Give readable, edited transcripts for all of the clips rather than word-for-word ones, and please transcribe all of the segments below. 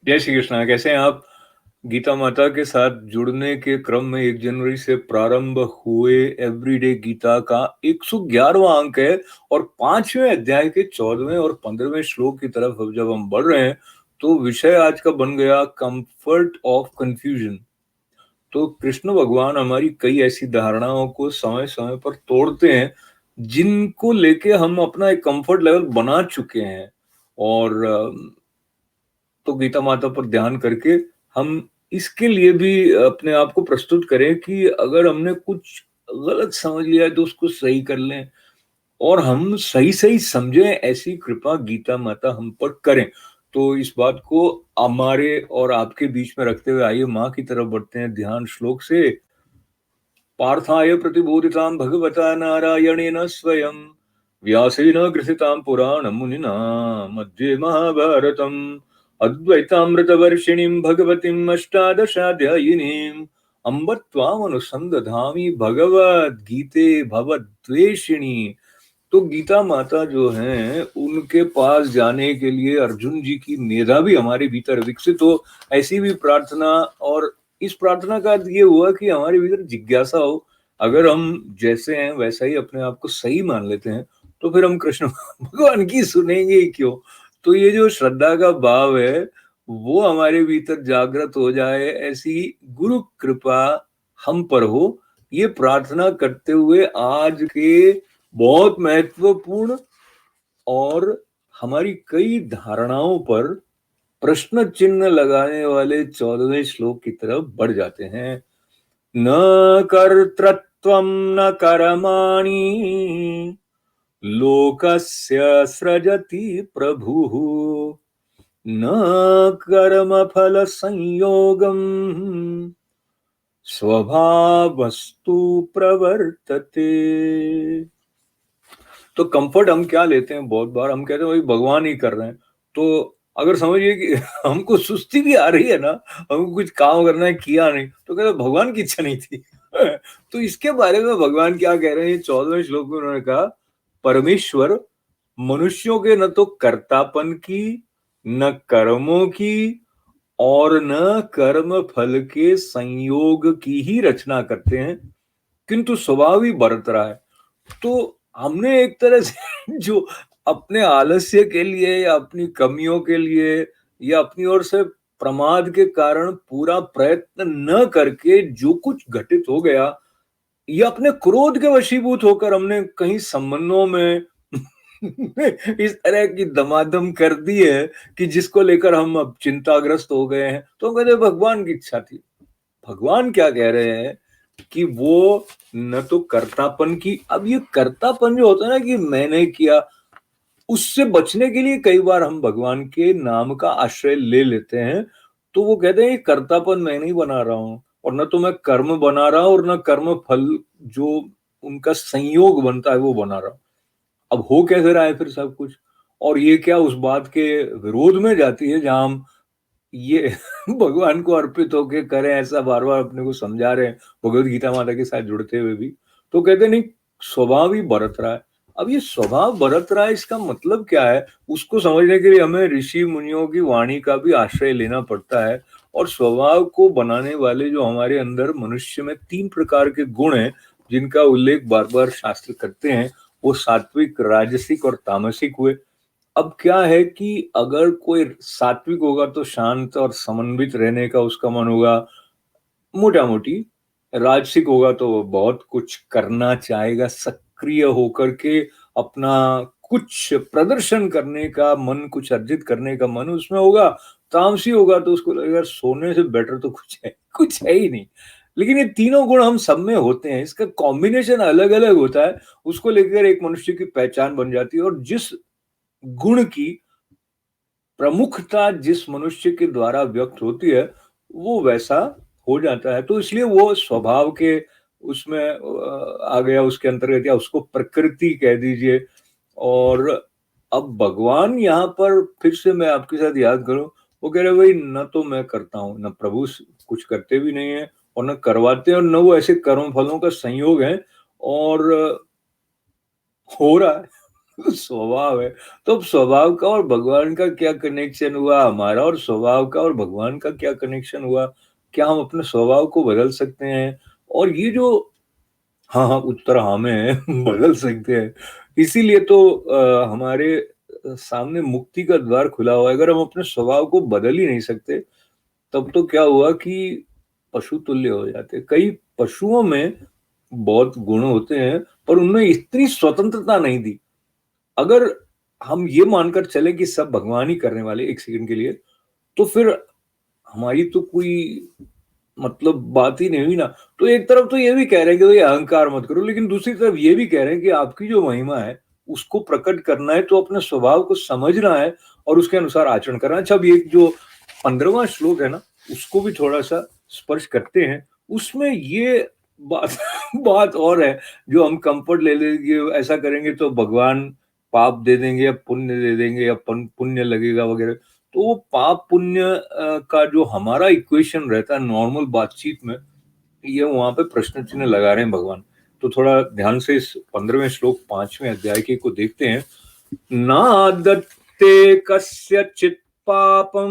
जय श्री कृष्णा। कैसे हैं आप? गीता माता के साथ जुड़ने के क्रम में 1 जनवरी से प्रारंभ हुए एवरीडे गीता का 111वां अंक है और 5वें अध्याय के 14वें और 15वें श्लोक की तरफ अब जब हम बढ़ रहे हैं तो विषय आज का बन गया कंफर्ट ऑफ कंफ्यूजन। तो कृष्ण भगवान हमारी कई ऐसी धारणाओं को समय समय पर तोड़ते हैं जिनको लेके हम अपना एक कंफर्ट लेवल बना चुके हैं। और तो गीता माता पर ध्यान करके हम इसके लिए भी अपने आप को प्रस्तुत करें कि अगर हमने कुछ गलत समझ लिया है तो उसको सही कर लें और हम सही सही समझें, ऐसी कृपा गीता माता हम पर करें। तो इस बात को हमारे और आपके बीच में रखते हुए आइए माँ की तरफ बढ़ते हैं ध्यान श्लोक से। पार्थाय प्रतिबोधितां भगवता नारायणेन स्वयं व्यासेन ग्रथितां पुराणमुनिना मध्ये महाभारतम् अद्वैतामृतवर्षिणीं भगवतीम् अष्टादशाध्यायिनीम् अम्ब त्वामनुसन्दधामि भगवद्गीते भवद्वेषिणी। तो गीता माता जो हैं उनके पास जाने के लिए अर्जुन जी की मेधा भी हमारे भीतर विकसित हो, ऐसी भी प्रार्थना। और इस प्रार्थना का अर्थ ये हुआ कि हमारे भीतर जिज्ञासा हो। अगर हम जैसे हैं वैसा ही अपने आप को सही मान लेते हैं तो फिर हम कृष्ण भगवान की सुनेंगे ही क्यों। तो ये जो श्रद्धा का भाव है वो हमारे भीतर जागृत हो जाए, ऐसी गुरु कृपा हम पर हो, ये प्रार्थना करते हुए आज के बहुत महत्वपूर्ण और हमारी कई धारणाओं पर प्रश्न चिन्ह लगाने वाले 14वें श्लोक की तरफ बढ़ जाते हैं। न कर्तृत्वं न कर्माणि लोकस्य सृजति प्रभुः न कर्मफल संयोगम स्वभावस्तु प्रवर्तते। तो कंफर्ट हम क्या लेते हैं, बहुत बार हम कहते हैं भाई भगवान ही कर रहे हैं। तो अगर समझिए कि हमको सुस्ती भी आ रही है ना, हमको कुछ काम करना है, किया नहीं, तो कहते हैं भगवान की इच्छा नहीं थी। तो इसके बारे में भगवान क्या कह रहे हैं 14वें श्लोक में, उन्होंने कहा परमेश्वर मनुष्यों के न तो कर्तापन की, न कर्मों की और न कर्म फल के संयोग की ही रचना करते हैं, किंतु स्वभाव ही बरत रहा है। तो हमने एक तरह से जो अपने आलस्य के लिए या अपनी कमियों के लिए या अपनी ओर से प्रमाद के कारण पूरा प्रयत्न न करके जो कुछ घटित हो गया, या अपने क्रोध के वशीभूत होकर हमने कहीं संबंधों में इस तरह की दमादम कर दी है कि जिसको लेकर हम अब चिंताग्रस्त हो गए हैं। तो हम कहते हैं भगवान की इच्छा थी। भगवान क्या कह रहे हैं कि वो न तो कर्तापन की, अब ये कर्तापन जो होता है ना कि मैंने किया, उससे बचने के लिए कई बार हम भगवान के नाम का आश्रय ले लेते हैं। तो वो कहते हैं ये कर्तापन मैं नहीं बना रहा हूं और न तो मैं कर्म बना रहा हूं और न कर्म फल जो उनका संयोग बनता है वो बना रहा हूं। अब हो कैसे रहा है फिर सब कुछ, और ये क्या उस बात के विरोध में जाती है जहां हम ये भगवान को अर्पित होके करें, ऐसा बार बार अपने को समझा रहे हैं भगवत गीता माता के साथ जुड़ते हुए भी। तो कहते नहीं स्वभाव ही बरत रहा है। अब ये स्वभाव बरत रहा है, इसका मतलब क्या है, उसको समझने के लिए हमें ऋषि मुनियों की वाणी का भी आश्रय लेना पड़ता है। और स्वभाव को बनाने वाले जो हमारे अंदर मनुष्य में 3 प्रकार के गुण हैं जिनका उल्लेख बार बार शास्त्र करते हैं, वो सात्विक, राजसिक और तामसिक हुए। अब क्या है कि अगर कोई सात्विक होगा तो शांत और समन्वित रहने का उसका मन होगा, मोटा मोटी। राजसिक होगा तो वो बहुत कुछ करना चाहेगा, सक्रिय होकर के अपना कुछ प्रदर्शन करने का मन, कुछ अर्जित करने का मन उसमें होगा। तामसी होगा तो उसको लगेगा सोने से बेटर तो कुछ है ही नहीं। लेकिन ये तीनों गुण हम सब में होते हैं, इसका कॉम्बिनेशन अलग अलग होता है, उसको लेकर एक मनुष्य की पहचान बन जाती है। और जिस गुण की प्रमुखता जिस मनुष्य के द्वारा व्यक्त होती है वो वैसा हो जाता है। तो इसलिए वो स्वभाव के उसमें आ गया, उसके अंतर्गत, या उसको प्रकृति कह दीजिए। और अब भगवान यहाँ पर फिर से मैं आपके साथ याद करूं, वो कह रहे भाई न तो मैं करता हूं, न प्रभु कुछ करते भी नहीं है और न करवाते हैं, और न वो ऐसे कर्म फलों का संयोग है। और हो रहा है स्वभाव है। तो अब स्वभाव का और भगवान का क्या कनेक्शन हुआ? हमारा और स्वभाव का और भगवान का क्या कनेक्शन हुआ? क्या हम अपने स्वभाव को बदल सकते हैं? और ये जो हाँ, हाँ, उत्तर हाँ में है, बदल सकते हैं। इसीलिए तो हमारे सामने मुक्ति का द्वार खुला हुआ है। अगर हम अपने स्वभाव को बदल ही नहीं सकते, तब तो क्या हुआ कि पशु तुल्य हो जाते। कई पशुओं में बहुत गुण होते हैं, पर उनमें इतनी स्वतंत्रता नहीं थी। अगर हम ये मानकर चले कि सब भगवान ही करने वाले एक सेकंड के लिए, तो फिर हमारी तो कोई मतलब बात ही नहीं हुई ना। तो एक तरफ तो ये भी कह रहे हैं कि भाई अहंकार मत करो, लेकिन दूसरी तरफ ये भी कह रहे हैं कि आपकी जो महिमा है, उसको प्रकट करना है तो अपने स्वभाव को समझना है और उसके अनुसार आचरण करना है। अच्छा, अब ये जो 15वां श्लोक है ना, उसको भी थोड़ा-सा स्पर्श करते हैं। उसमें ये बात बात और है, जो हम कम्फर्ट ले लेंगे, ऐसा करेंगे तो भगवान पाप दे देंगे या पुण्य दे देंगे या पुण्य लगेगा वगैरह। तो वो पाप पुण्य का जो हमारा इक्वेशन रहता है नॉर्मल बातचीत में, ये वहां पे प्रश्न चिन्ह लगा रहे हैं भगवान। तो थोड़ा ध्यान से इस 15वें श्लोक 5वें अध्याय के को देखते हैं। नादत्ते कस्यचित् पापम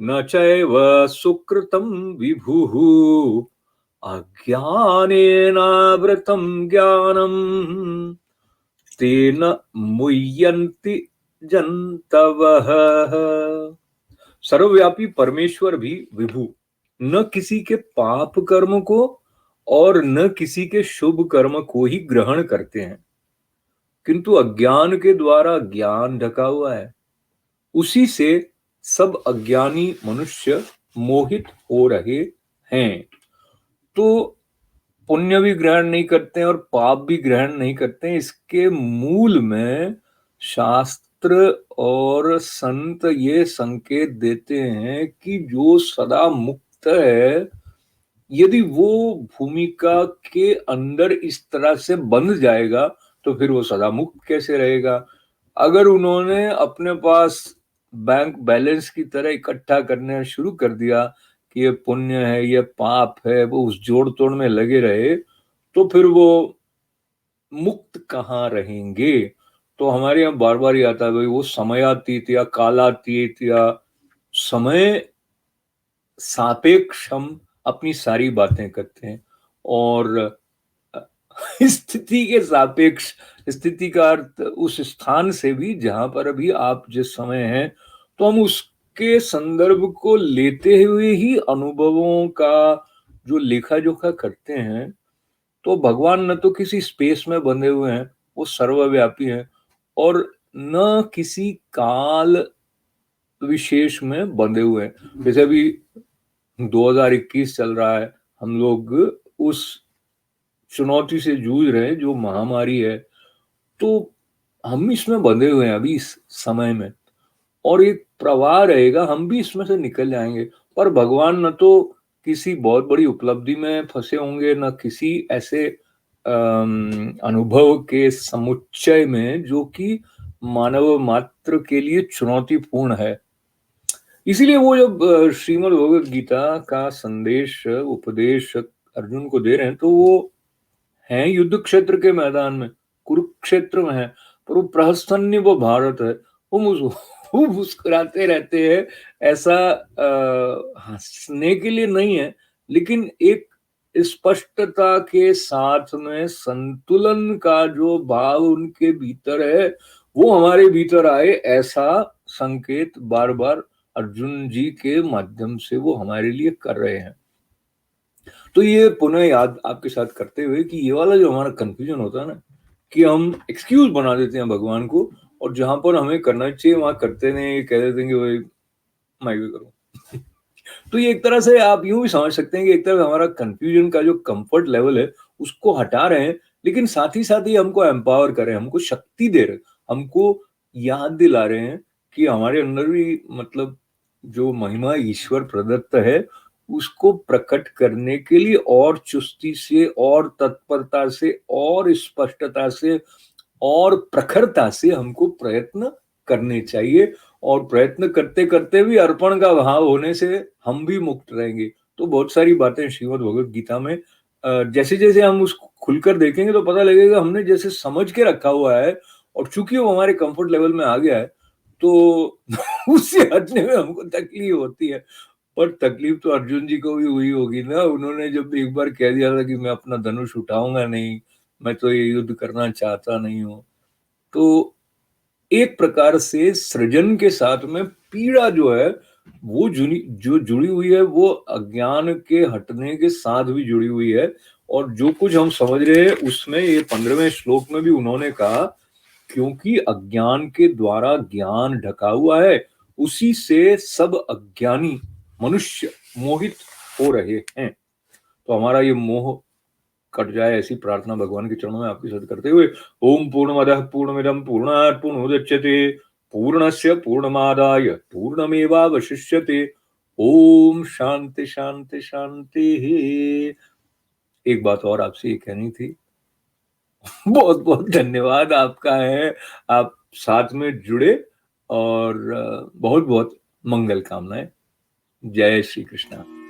न चैव सुकृतं विभुः अज्ञानेनावृतं ज्ञानम् तेन मुह्यन्ति जन्तवः। सर्वव्यापी परमेश्वर भी विभु न किसी के पाप कर्म को और न किसी के शुभ कर्म को ही ग्रहण करते हैं, किंतु अज्ञान के द्वारा ज्ञान ढका हुआ है। उसी से सब अज्ञानी मनुष्य मोहित हो रहे हैं। तो पुण्य भी ग्रहण नहीं करते हैं और पाप भी ग्रहण नहीं करते हैं। इसके मूल में शास्त्र और संत ये संकेत देते हैं कि जो सदा मुक्त है, यदि वो भूमिका के अंदर इस तरह से बंध जाएगा, तो फिर वो सदा मुक्त कैसे रहेगा? अगर उन्होंने अपने पास बैंक बैलेंस की तरह इकट्ठा करना शुरू कर दिया कि ये पुण्य है, ये पाप है, वो उस जोड़ तोड़ में लगे रहे, तो फिर वो मुक्त कहाँ रहेंगे? तो हमारे यहाँ बार बार ही आता है भाई, वो समयातीत या कालातीत या समय सापेक्ष हम अपनी सारी बातें करते हैं। और स्थिति के सापेक्ष, स्थिति का अर्थ उस स्थान से भी जहां पर अभी आप जिस समय हैं, तो हम उसके संदर्भ को लेते हुए ही अनुभवों का जो लेखा जोखा करते हैं। तो भगवान न तो किसी स्पेस में बंधे हुए हैं, वो सर्वव्यापी हैं, और न किसी काल विशेष में बंधे हुए हैं। जैसे अभी 2021 चल रहा है, हम लोग उस चुनौती से जूझ रहे हैं जो महामारी है। तो हम इसमें बंधे हुए हैं अभी इस समय में, और एक प्रवाह रहेगा, हम भी इसमें से निकल जाएंगे। पर भगवान न तो किसी बहुत बड़ी उपलब्धि में फंसे होंगे, न किसी ऐसे अनुभव के समुच्चय में जो कि मानव मात्र के लिए चुनौतीपूर्ण है। इसीलिए वो जब श्रीमद् भगवद गीता का संदेश उपदेश अर्जुन को दे रहे हैं, तो वो हैं युद्ध क्षेत्र के मैदान में, कुरुक्षेत्र में है, पर वो प्रहसन्य वो भारत है। वो मुस्कुराते रहते हैं। ऐसा हंसने के लिए नहीं है, लेकिन एक स्पष्टता के साथ में संतुलन का जो भाव उनके भीतर है, वो हमारे भीतर आए, ऐसा संकेत बार बार अर्जुन जी के माध्यम से वो हमारे लिए कर रहे हैं। तो ये पुनः याद आपके साथ करते हुए कि ये वाला जो हमारा कंफ्यूजन होता है ना, कि हम एक्सक्यूज बना देते हैं भगवान को, और जहां पर हमें करना चाहिए वहां करते नहीं, कह देते हैं कि भाई मैं भी करूं। तो ये एक तरह से आप यूं भी समझ सकते हैं कि एक तरह हमारा कंफ्यूजन का जो कंफर्ट लेवल है, उसको हटा रहे हैं, लेकिन साथ ही हमको एम्पावर कर रहे हैं, हमको शक्ति दे रहे हैं, हमको याद दिला रहे हैं कि हमारे अंदर भी मतलब जो महिमा ईश्वर प्रदत्त है, उसको प्रकट करने के लिए और चुस्ती से और तत्परता से और स्पष्टता से और प्रखरता से हमको प्रयत्न करने चाहिए। और प्रयत्न करते करते भी अर्पण का भाव होने से हम भी मुक्त रहेंगे। तो बहुत सारी बातें श्रीमद् भगवद गीता में जैसे-जैसे हम उसको खुलकर देखेंगे तो पता लगेगा हमने जैसे समझ के रखा हुआ है और चूँकि वो हमारे कम्फर्ट लेवल में आ गया है, तो उससे हटने में हमको तकलीफ होती है। पर तकलीफ तो अर्जुन जी को भी हुई होगी ना, उन्होंने जब एक बार कह दिया था कि मैं अपना धनुष उठाऊँगा नहीं, मैं तो ये युद्ध करना चाहता नहीं हूँ। तो एक प्रकार से सृजन के साथ में पीड़ा जो है, वो जुड़ी हुई है, वो अज्ञान के हटने के साथ भी जुड़ी हुई है। और जो कुछ हम समझ रहे हैं उसमें ये 15वें श्लोक में भी उन्होंने कहा, क्योंकि अज्ञान के द्वारा ज्ञान ढका हुआ है, उसी से सब अज्ञानी मनुष्य मोहित हो रहे हैं। तो हमारा ये मोह कट जाए, ऐसी प्रार्थना भगवान के चरणों में आपके साथ करते हुए, ओम पूर्णमदः पूर्णमिदं पूर्णात् पूर्णमुदच्यते पूर्णस्य पूर्णमादाय पूर्णमेवावशिष्यते। ओम शांति शांति शांति। एक बात और आपसे ये कहनी थी। बहुत बहुत धन्यवाद आपका है, आप साथ में जुड़े और बहुत बहुत मंगल कामनाएं। जय श्री कृष्णा।